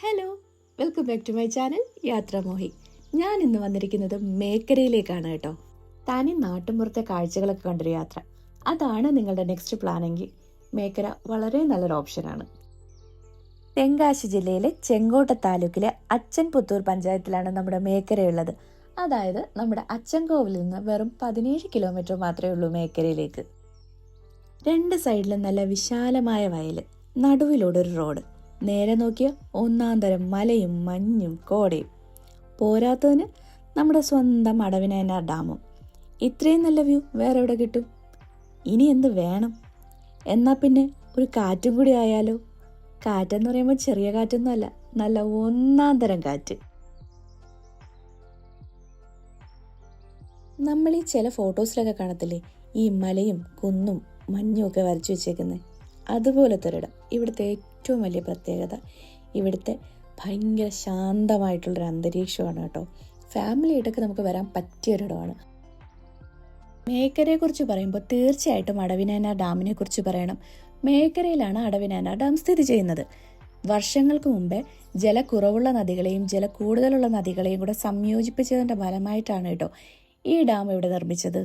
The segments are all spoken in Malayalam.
Hello, welcome back to my channel Yathramohi. ഞാൻ ഇന്ന് വന്നിരിക്കുന്നത് മേക്കരയിലേക്കാണ് കേട്ടോ. തനി നാട്ടുമ്പുറത്തെ കാഴ്ചകളൊക്കെ കണ്ടൊരു യാത്ര. അതാണ് നിങ്ങളുടെ നെക്സ്റ്റ് പ്ലാനെങ്കിൽ മേക്കര വളരെ നല്ലൊരു ഓപ്ഷനാണ്. തെങ്കാശി ജില്ലയിലെ ചെങ്കോട്ട താലൂക്കിലെ അച്ചൻപുത്തൂർ പഞ്ചായത്തിലാണ് നമ്മുടെ മേക്കരയുള്ളത്. അതായത് നമ്മുടെ അച്ചൻകോവിലിൽ നിന്ന് വെറും 17 കിലോമീറ്റർ മാത്രമേ ഉള്ളൂ മേക്കരയിലേക്ക്. രണ്ട് സൈഡിലും നല്ല വിശാലമായ വയൽ, നടുവിലൂടെ ഒരു റോഡ്, നേരെ നോക്കിയ ഒന്നാന്തരം മലയും മഞ്ഞും കോടയും. പോരാത്തതിന് നമ്മുടെ സ്വന്തം അടവിനയനാർ ഡാമും. ഇത്രയും നല്ല വ്യൂ വേറെ എവിടെ കിട്ടും? ഇനി എന്ത് വേണം? എന്നാൽ പിന്നെ ഒരു കാറ്റും കൂടി ആയാലോ? കാറ്റെന്ന് പറയുമ്പോൾ ചെറിയ കാറ്റൊന്നും അല്ല, നല്ല ഒന്നാന്തരം കാറ്റ്. നമ്മൾ ഈ ചില ഫോട്ടോസിലൊക്കെ കാണത്തില്ലേ, ഈ മലയും കുന്നും മഞ്ഞും ഒക്കെ വരച്ചു വെച്ചേക്കുന്നത്, അതുപോലത്തെ ഒരിടം. ഇവിടുത്തെ ഏറ്റവും വലിയ പ്രത്യേകത ഇവിടുത്തെ ഭയങ്കര ശാന്തമായിട്ടുള്ളൊരു അന്തരീക്ഷമാണ് കേട്ടോ. ഫാമിലിയായിട്ടൊക്കെ നമുക്ക് വരാൻ പറ്റിയൊരിടമാണ്. മേക്കരയെക്കുറിച്ച് പറയുമ്പോൾ തീർച്ചയായിട്ടും അടവിനയനാർ ഡാമിനെ കുറിച്ച് പറയണം. മേക്കരയിലാണ് അടവിനയനാർ ഡാം സ്ഥിതി ചെയ്യുന്നത്. വർഷങ്ങൾക്ക് മുമ്പേ ജലക്കുറവുള്ള നദികളെയും ജല കൂടുതലുള്ള നദികളെയും കൂടെ സംയോജിപ്പിച്ചതിൻ്റെ ഫലമായിട്ടാണ് കേട്ടോ ഈ ഡാം ഇവിടെ നിർമ്മിച്ചത്.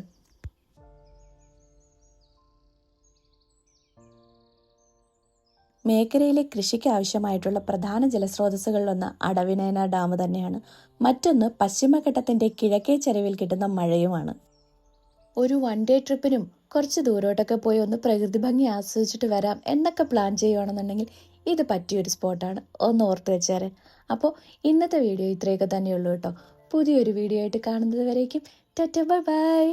മേക്കരയിലെ കൃഷിക്ക് ആവശ്യമായിട്ടുള്ള പ്രധാന ജലസ്രോതസ്സുകളിലൊന്ന് അടവിനയനാർ ഡാം തന്നെയാണ്. മറ്റൊന്ന് പശ്ചിമഘട്ടത്തിൻ്റെ കിഴക്കേ ചരിവിൽ കിട്ടുന്ന മഴയുമാണ്. ഒരു വൺ ഡേ ട്രിപ്പിനും കുറച്ച് ദൂരോട്ടൊക്കെ പോയി ഒന്ന് പ്രകൃതി ഭംഗി ആസ്വദിച്ചിട്ട് വരാം എന്നൊക്കെ പ്ലാൻ ചെയ്യുകയാണെന്നുണ്ടെങ്കിൽ ഇത് പറ്റിയൊരു സ്പോട്ടാണ്, ഒന്ന് ഓർത്ത് വെച്ചേരെ. അപ്പോൾ ഇന്നത്തെ വീഡിയോ ഇത്രയൊക്കെ തന്നെയുള്ളൂ കേട്ടോ. പുതിയൊരു വീഡിയോ ആയിട്ട് കാണുന്നത് വരേക്കും ടാറ്റാ ബൈ ബൈ.